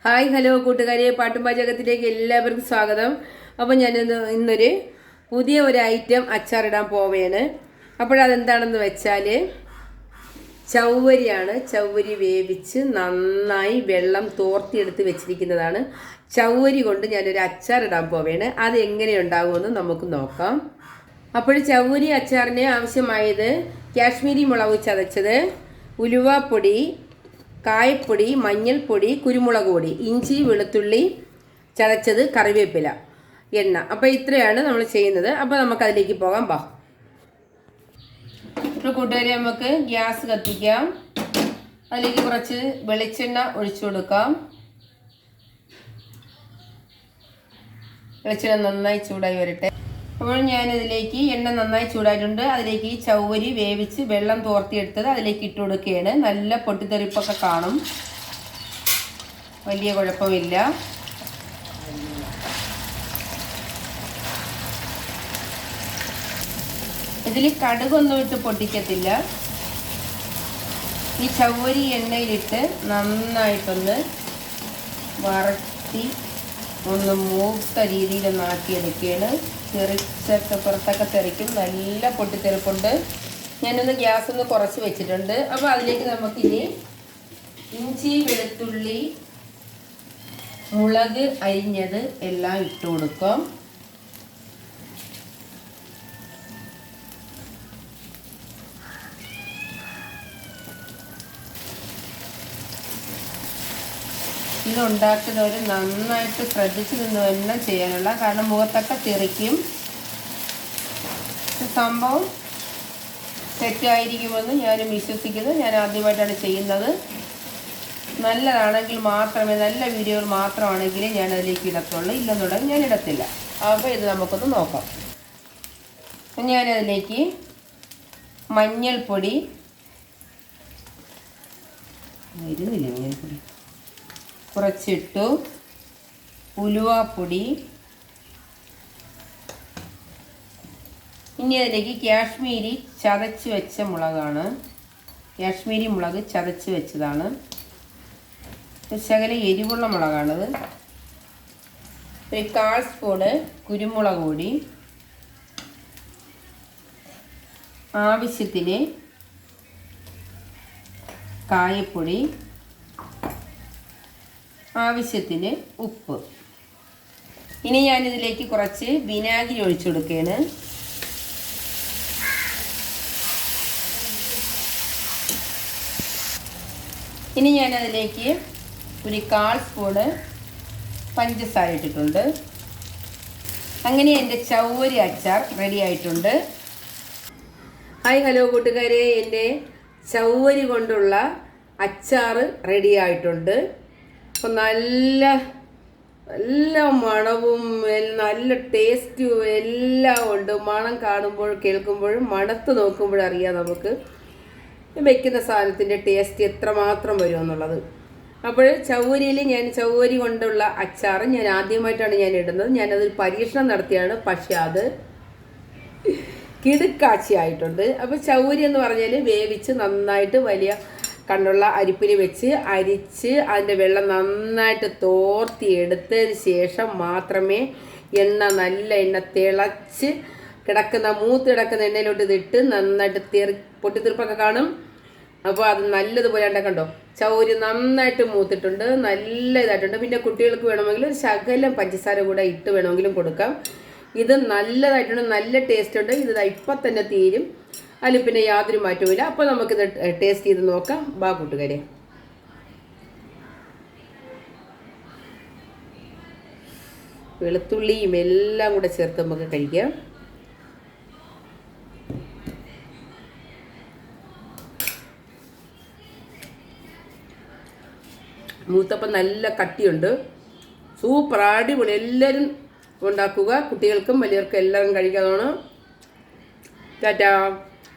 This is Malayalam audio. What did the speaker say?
ഹായ് ഹലോ കൂട്ടുകാരെ, പാട്ടും പാചകത്തിലേക്ക് എല്ലാവർക്കും സ്വാഗതം. അപ്പോൾ ഞാൻ ഇന്നൊരു പുതിയ ഒരു ഐറ്റം അച്ചാറിടാൻ പോവുകയാണ്. അപ്പോഴതെന്താണെന്ന് വെച്ചാൽ ചവ്വരിയാണ്. ചവ്വരി വേവിച്ച് നന്നായി വെള്ളം തോർത്തിയെടുത്ത് വെച്ചിരിക്കുന്നതാണ്. ചവ്വരി കൊണ്ട് ഞാനൊരു അച്ചാറിടാൻ പോവുകയാണ്. അത് എങ്ങനെ ഉണ്ടാകുമെന്ന് നമുക്ക് നോക്കാം. അപ്പോൾ ചവ്വരി അച്ചാറിന് ആവശ്യമായത് കാശ്മീരി മുളക് ചതച്ചത്, ഉലുവാപ്പൊടി, കായപ്പൊടി, മഞ്ഞൾപ്പൊടി, കുരുമുളക് പൊടി, ഇഞ്ചി, വെളുത്തുള്ളി ചതച്ചത്, കറിവേപ്പില, എണ്ണ. അപ്പോൾ ഇത്രയാണ് നമ്മൾ ചെയ്യുന്നത്. അപ്പോൾ നമുക്കതിലേക്ക് പോകാം. ഇപ്പോൾ കൂട്ടുകാരെ, നമുക്ക് ഗ്യാസ് കത്തിക്കാം. അതിലേക്ക് കുറച്ച് വെളിച്ചെണ്ണ ഒഴിച്ചു കൊടുക്കാം. വെളിച്ചെണ്ണ നന്നായി ചൂടായി വരട്ടെ. അപ്പോൾ ഞാനതിലേക്ക്, എണ്ണ നന്നായി ചൂടായിട്ടുണ്ട്, അതിലേക്ക് ഈ ചവ്വരി വേവിച്ച് വെള്ളം തോർത്തിയെടുത്തത് അതിലേക്ക് ഇട്ട് കൊടുക്കുകയാണ്. നല്ല പൊട്ടിത്തെറിപ്പൊക്കെ കാണും, വലിയ കുഴപ്പമില്ല. ഇതിൽ കടുകൊന്നും ഇട്ട് പൊട്ടിക്കത്തില്ല. ഈ ചവ്വരി എണ്ണയിലിട്ട് നന്നായിട്ടൊന്ന് വറത്തി ഒന്ന് മൂത്ത രീതിയിലൊന്ന് ആക്കിയെടുക്കുകയാണ്. തെറിച്ചൊക്കെ പുറത്തൊക്കെ തെറിക്കും, നല്ല പൊട്ടിത്തെറിപ്പുണ്ട്. ഞാനൊന്ന് ഗ്യാസ് ഒന്ന് കുറച്ച് വെച്ചിട്ടുണ്ട്. അപ്പോൾ അതിലേക്ക് നമുക്കിനി ഇഞ്ചി, വെളുത്തുള്ളി, മുളക് അരിഞ്ഞത് എല്ലാം ഇട്ട് കൊടുക്കാം. ഇതുണ്ടാക്കുന്നവർ നന്നായിട്ട് ശ്രദ്ധിച്ച് നിന്ന് തന്നെ ചെയ്യാനുള്ള, കാരണം മുഖത്തൊക്കെ തെറിക്കും. സംഭവം സെറ്റായിരിക്കുമെന്ന് ഞാനും വിശ്വസിക്കുന്നു. ഞാൻ ആദ്യമായിട്ടാണ് ചെയ്യുന്നത്. നല്ലതാണെങ്കിൽ മാത്രമേ, നല്ല വീഡിയോകൾ മാത്രമാണെങ്കിലേ ഞാൻ അതിലേക്ക് ഇടത്തുള്ളൂ, ഇല്ലെന്നുണ്ടെങ്കിൽ ഞാൻ ഇടത്തില്ല. അപ്പോൾ ഇത് നമുക്കൊന്ന് നോക്കാം. ഞാനതിലേക്ക് മഞ്ഞൾപ്പൊടി, വരുന്നില്ല മഞ്ഞൾപ്പൊടി, കുറച്ചിട്ടു. ഉലുവാപ്പൊടി, ഇനി അതിലേക്ക് കാശ്മീരി ചതച്ച് വെച്ച മുളകാണ്. കാശ്മീരി മുളക് ചതച്ച് വെച്ചതാണ്. ശകല എരിവുള്ള മുളകാണത്. ഒരു 1/4 സ്പൂണ് കുരുമുളക് പൊടി, ആവശ്യത്തിന് കായപ്പൊടി, ആവശ്യത്തിന് ഉപ്പ്. ഇനി ഞാനിതിലേക്ക് കുറച്ച് വിനാഗിരി ഒഴിച്ചു കൊടുക്കുകയാണ്. ഇനി ഞാനതിലേക്ക് ഒരു 1/4 സ്പൂണ് പഞ്ചസാര ഇട്ടിട്ടുണ്ട്. അങ്ങനെ എൻ്റെ ചവ്വരി അച്ചാർ റെഡി ആയിട്ടുണ്ട്. ഹായ് ഹലോ കൂട്ടുകാരെ, എൻ്റെ ചവ്വരി കൊണ്ടുള്ള അച്ചാർ റെഡി ആയിട്ടുണ്ട്. അപ്പം നല്ല നല്ല മണവും നല്ല ടേസ്റ്റും എല്ലാം ഉണ്ട്. മണം കാണുമ്പോൾ, കേൾക്കുമ്പോഴും, മണത്ത് നോക്കുമ്പോഴും അറിയാം നമുക്ക് വെക്കുന്ന സാധനത്തിൻ്റെ ടേസ്റ്റ് എത്രമാത്രം വരുമെന്നുള്ളത്. അപ്പോൾ ചവ്വരി കൊണ്ടുള്ള അച്ചാർ ഞാൻ ആദ്യമായിട്ടാണ് ഞാൻ ഇടുന്നത്. ഞാനതൊരു പരീക്ഷണം നടത്തിയാണ്, പക്ഷേ അത് കിടുക്കാച്ചിയായിട്ടുണ്ട്. അപ്പോൾ ചവ്വരി എന്ന് പറഞ്ഞാൽ വേവിച്ച് നന്നായിട്ട് വലിയ കണ്ണുള്ള അരിപ്പിൽ വെച്ച് അരിച്ച് അതിൻ്റെ വെള്ളം നന്നായിട്ട് തോർത്തി എടുത്തതിന് ശേഷം മാത്രമേ നല്ല എണ്ണ തിളച്ച് മൂത്ത് കിടക്കുന്ന എണ്ണയിലോട്ട് ഇതിട്ട് നന്നായിട്ട് പൊട്ടിത്തെറിപ്പൊക്കെ കാണും. അപ്പോൾ അത് നല്ലതുപോലെ കണ്ടോ, ചവ്വരി നന്നായിട്ട് മൂത്തിട്ടുണ്ട്, നല്ല ഇതായിട്ടുണ്ട്. പിന്നെ കുട്ടികൾക്ക് വേണമെങ്കിൽ ഒരു ശകലം പഞ്ചസാര കൂടെ ഇട്ട് വേണമെങ്കിലും കൊടുക്കാം. ഇത് നല്ലതായിട്ടുണ്ട്, നല്ല ടേസ്റ്റ് ഉണ്ട്. ഇത് ഇപ്പം തന്നെ തീരും, അതിൽ പിന്നെ യാതൊരു മാറ്റവുമില്ല. അപ്പോൾ നമുക്കിത് ടേസ്റ്റ് ചെയ്ത് നോക്കാം. കൂട്ടുകാരെ, വെളുത്തുള്ളിയും എല്ലാം കൂടെ ചേർത്ത് നമുക്ക് കഴിക്കാം. മൂത്തപ്പം നല്ല കട്ടിയുണ്ട്, സൂപ്പർ അടിപൊളി. എല്ലാവരും ഉണ്ടാക്കുക, കുട്ടികൾക്കും വലിയവർക്കും എല്ലാവരും കഴിക്കാവുന്നതാണ്. ടാറ്റാ.